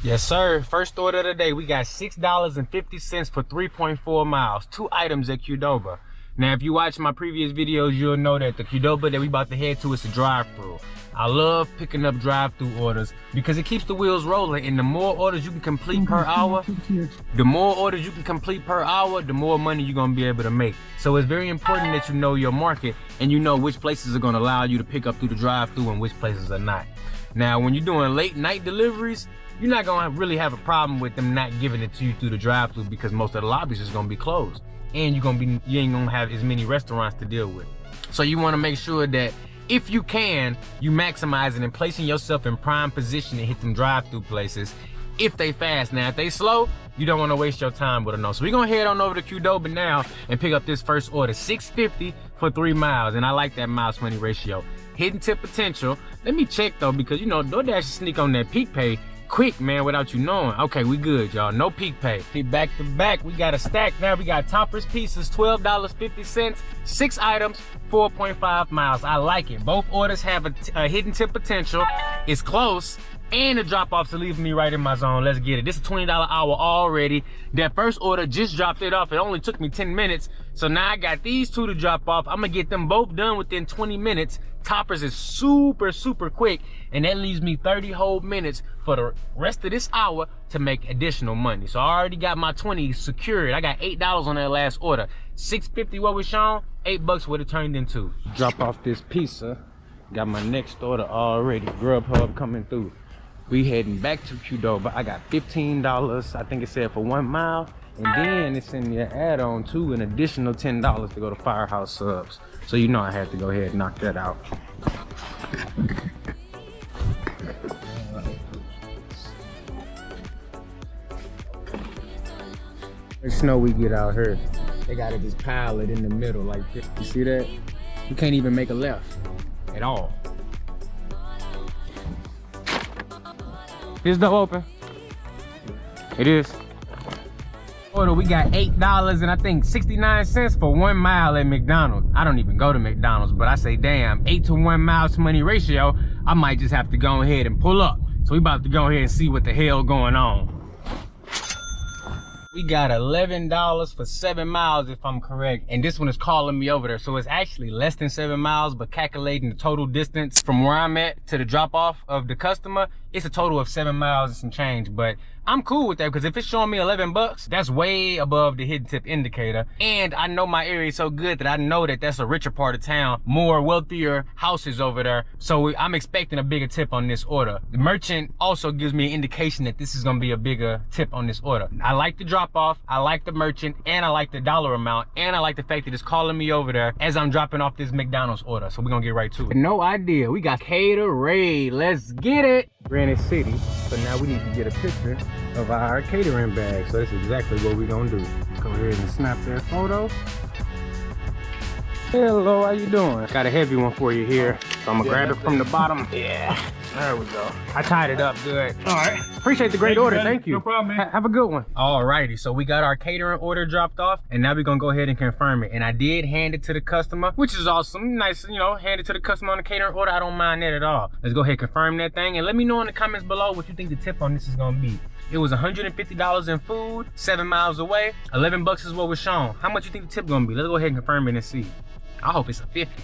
Yes, sir. First order of the day, we got $6.50 for 3.4 miles. 2 items at Qdoba. Now, if you watch my previous videos, you'll know that the Qdoba that we about to head to is a drive-through. I love picking up drive-through orders because it keeps the wheels rolling, and the more orders you can complete per hour, the more money you're gonna be able to make. So it's very important that you know your market and you know which places are gonna allow you to pick up through the drive-through and which places are not. Now, when you're doing late night deliveries, you're not gonna really have a problem with them not giving it to you through the drive-through because most of the lobbies is gonna be closed, and you ain't gonna have as many restaurants to deal with. So you wanna make sure that if you can, you maximizing and placing yourself in prime position to hit them drive-through places if they fast. Now, if they slow, you don't wanna waste your time with them. No. So we're gonna head on over to Qdoba now and pick up this first order, $6.50 for 3 miles, and I like that miles money ratio. Hidden tip potential. Let me check though, because you know, Doordash sneak on that peak pay quick, man, without you knowing. Okay, we good, y'all. No peak pay. Back to back, we got a stack now. We got toppers pieces, $12.50, 6 items, 4.5 miles. I like it. Both orders have a hidden tip potential. It's close, and the drop-offs are leaving me right in my zone. Let's get it. This is a $20 hour already. That first order just dropped it off. It only took me 10 minutes. So now I got these 2 to drop off. I'm gonna get them both done within 20 minutes. Toppers is super, super quick, and that leaves me 30 whole minutes for the rest of this hour to make additional money. So I already got my 20 secured. I got $8 on that last order. $6.50 what was shown, $8 what it turned into. Drop off this pizza. Got my next order already. Grubhub coming through. We heading back to Qdoba. I got $15, I think it said for 1 mile. And then it's in your add-on too, an additional $10 to go to Firehouse Subs. So you know I had to go ahead and knock that out. The snow we get out here, they gotta just pile it in the middle like this. You see that? You can't even make a left at all. Is the open? It is. Order, we got $8 and I think 69 cents for 1 mile at McDonald's. I don't even go to McDonald's, but I say, damn, 8 to 1 miles money ratio, I might just have to go ahead and pull up. So we about to go ahead and see what the hell going on. We got $11 for 7 miles if I'm correct. And this one is calling me over there. So it's actually less than 7 miles, but calculating the total distance from where I'm at to the drop off of the customer, it's a total of 7 miles and some change. But I'm cool with that because if it's showing me $11, that's way above the hidden tip indicator. And I know my area so good that I know that that's a richer part of town, more wealthier houses over there. So I'm expecting a bigger tip on this order. The merchant also gives me an indication that this is gonna be a bigger tip on this order. I like the drop off, I like the merchant, and I like the dollar amount, and I like the fact that it's calling me over there as I'm dropping off this McDonald's order. So we're gonna get right to it. No idea, we got catering, let's get it. Granite City, so now we need to get a picture of our catering bag. So that's exactly what we're gonna do. Let's go ahead and snap that photo. Hello, how you doing? Got a heavy one for you here. So I'm gonna grab it from the bottom. Yeah, there we go. I tied it up good. All right. Appreciate the great order, thank you. No problem, man. Have a good one. Alrighty, so we got our catering order dropped off, and now we're gonna go ahead and confirm it. And I did hand it to the customer, which is awesome. Nice, you know, hand it to the customer on the catering order. I don't mind that at all. Let's go ahead and confirm that thing, and let me know in the comments below what you think the tip on this is gonna be. It was $150 in food, 7 miles away. $11 is what was shown. How much you think the tip gonna be? Let's go ahead and confirm it and see. I hope it's a 50.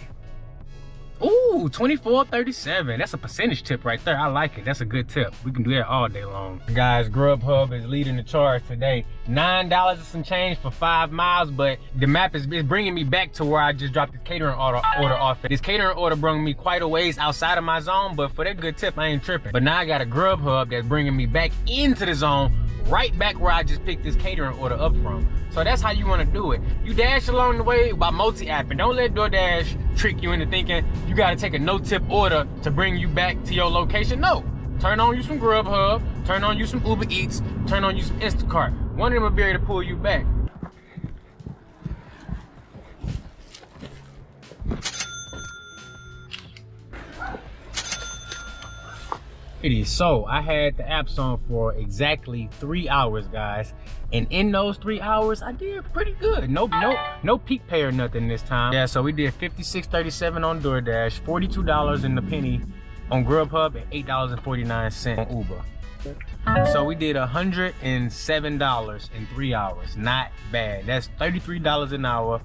Ooh, $24.37. That's a percentage tip right there. I like it. That's a good tip. We can do that all day long. Guys, Grubhub is leading the charge today. $9 and some change for 5 miles, but the map is bringing me back to where I just dropped this catering order off. This catering order brought me quite a ways outside of my zone, but for that good tip, I ain't tripping. But now I got a Grubhub that's bringing me back into the zone, right back where I just picked this catering order up from. So that's how you want to do it. You dash along the way by multi-apping. Don't let Doordash trick you into thinking you got to take a no-tip order to bring you back to your location. No. Turn on you some Grubhub, turn on you some Uber Eats, turn on you some Instacart. One of them will be able to pull you back. So I had the apps on for exactly 3 hours, guys, and in those 3 hours I did pretty good. No peak pay or nothing this time. Yeah, so we did $56.37 on Doordash, $42 in the penny on Grubhub, and $8.49 on Uber. So we did $107 in 3 hours. Not bad. That's $33 an hour.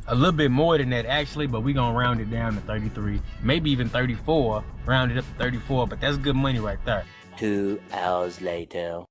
A little bit more than that actually, but we gonna round it down to 33, maybe even 34, round it up to 34, but that's good money right there. 2 hours later.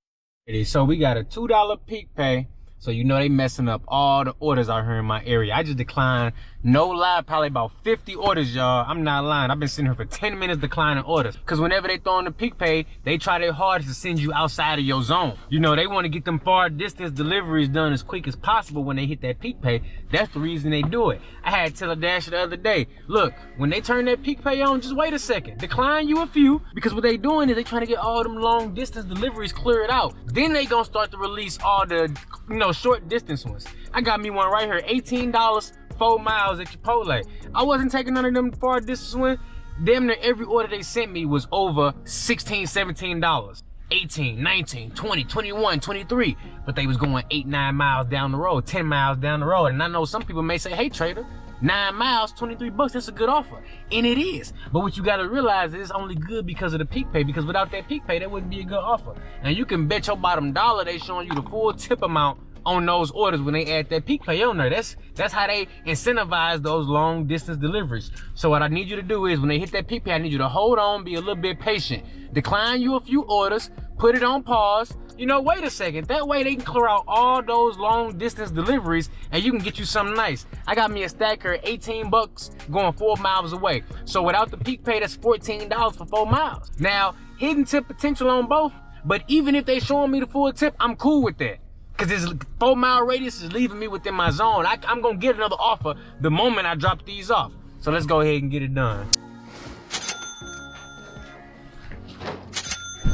So we got a $2 peak pay. So you know they messing up all the orders out here in my area. I just declined, no lie, probably about 50 orders, y'all. I'm not lying. I've been sitting here for 10 minutes declining orders. Cause whenever they throw in the peak pay, they try their hardest to send you outside of your zone. You know, they want to get them far distance deliveries done as quick as possible when they hit that peak pay. That's the reason they do it. I had to tell a Dash the other day, look, when they turn that peak pay on, just wait a second. Decline you a few, because what they doing is they trying to get all them long distance deliveries cleared out. Then they gonna start to release all the, you know, short distance ones. I got me one right here, $18, 4 miles at Chipotle. I wasn't taking none of them far distance ones. Damn near every order they sent me was over $16, $17. 18, 19, 20, 21, 23. But they was going 8, 9 miles down the road, 10 miles down the road. And I know some people may say, hey trader, 9 miles, 23 bucks, that's a good offer. And it is. But what you gotta realize is it's only good because of the peak pay, because without that peak pay, that wouldn't be a good offer. And you can bet your bottom dollar they showing you the full tip amount on those orders when they add that peak pay on there. That's how they incentivize those long distance deliveries. So what I need you to do is when they hit that peak pay, I need you to hold on, be a little bit patient. Decline you a few orders, put it on pause, you know, wait a second. That way they can clear out all those long distance deliveries and you can get you something nice. I got me a stack here, 18 bucks going 4 miles away. So without the peak pay, that's $14 for 4 miles. Now, hidden tip potential on both, but even if they showing me the full tip, I'm cool with that. Cause this 4 mile radius is leaving me within my zone. I'm gonna get another offer the moment I drop these off. So let's go ahead and get it done.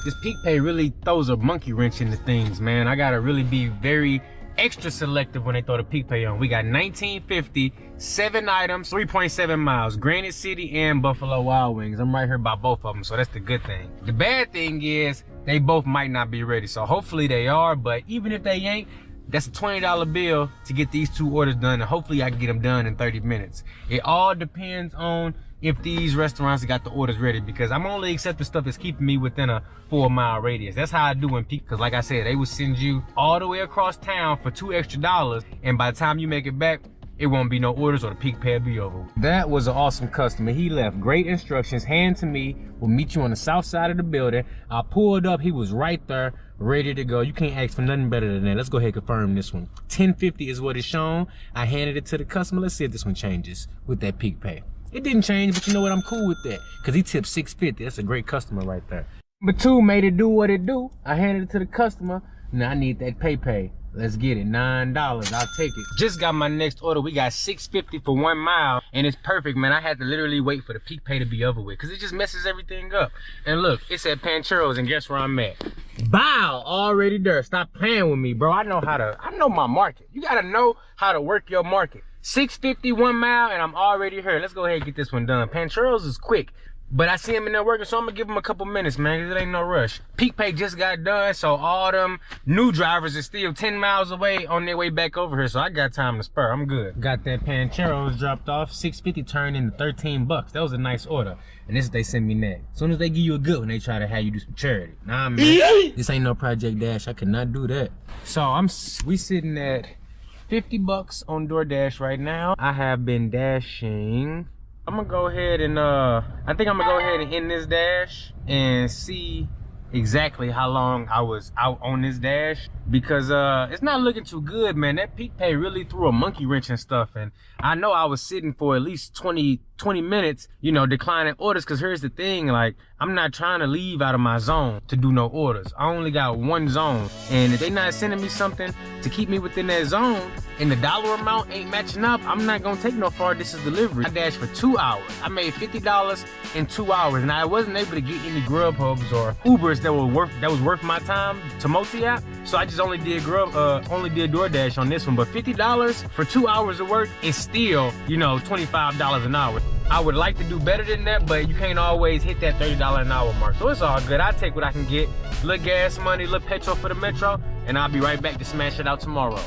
This peak pay really throws a monkey wrench into things, man. I gotta really be very extra selective when they throw the peak pay on. We got 1950, 7 items, 3.7 miles, Granite City and Buffalo Wild Wings. I'm right here by both of them, so that's the good thing. The bad thing is they both might not be ready, so hopefully they are, but even if they ain't, that's a $20 bill to get these 2 orders done, and hopefully I can get them done in 30 minutes. It all depends on if these restaurants got the orders ready, because I'm only accepting stuff that's keeping me within a 4 mile radius. That's how I do in peak, because like I said, they will send you all the way across town for $2 extra, and by the time you make it back, it won't be no orders or the peak pay will be over. That was an awesome customer. He left great instructions, hand to me, we'll meet you on the south side of the building. I pulled up, he was right there, ready to go. You can't ask for nothing better than that. Let's go ahead and confirm this one. 1050 is what it's shown. I handed it to the customer. Let's see if this one changes with that peak pay. It didn't change, but you know what? I'm cool with that because he tipped $6.50. That's a great customer right there. Number 2 made it do what it do. I handed it to the customer. Now I need that pay. Let's get it, $9, I'll take it. Just got my next order. We got $6.50 for 1 mile, and it's perfect, man. I had to literally wait for the peak pay to be over with, because it just messes everything up. And look, it's at Pancheros, and guess where I'm at? Bow, already there. Stop playing with me, bro. I know my market. You gotta know how to work your market. $6.50 1 mile, and I'm already here. Let's go ahead and get this one done. Pancheros is quick. But I see him in there working, so I'm gonna give him a couple minutes, man, because it ain't no rush. Peak pay just got done, so all them new drivers are still 10 miles away on their way back over here, so I got time to spur. I'm good. Got that Pancheros dropped off, $6.50 turned into 13 bucks. That was a nice order. And this is what they send me next. As soon as they give you a good one, they try to have you do some charity. Nah, man, this ain't no Project Dash. I cannot do that. So we sitting at 50 bucks on Doordash right now. I have been dashing. I'm gonna go ahead and I think I'm gonna go ahead and end this dash and see exactly how long I was out on this dash, because it's not looking too good, man. That peak pay really threw a monkey wrench and stuff, and I know I was sitting for at least 20 minutes, you know, declining orders, because here's the thing, like, I'm not trying to leave out of my zone to do no orders. I only got one zone, and if they not sending me something to keep me within that zone and the dollar amount ain't matching up, I'm not gonna take no far distance delivery. I dashed for 2 hours. I made $50 in 2 hours, and I wasn't able to get any Grubhubs or Ubers that was worth my time to multi-app. So I just only did Doordash on this one. But $50 for 2 hours of work is still, you know, $25 an hour. I would like to do better than that, but you can't always hit that $30 an hour mark. So it's all good. I take what I can get. Little gas money, little petrol for the metro, and I'll be right back to smash it out tomorrow.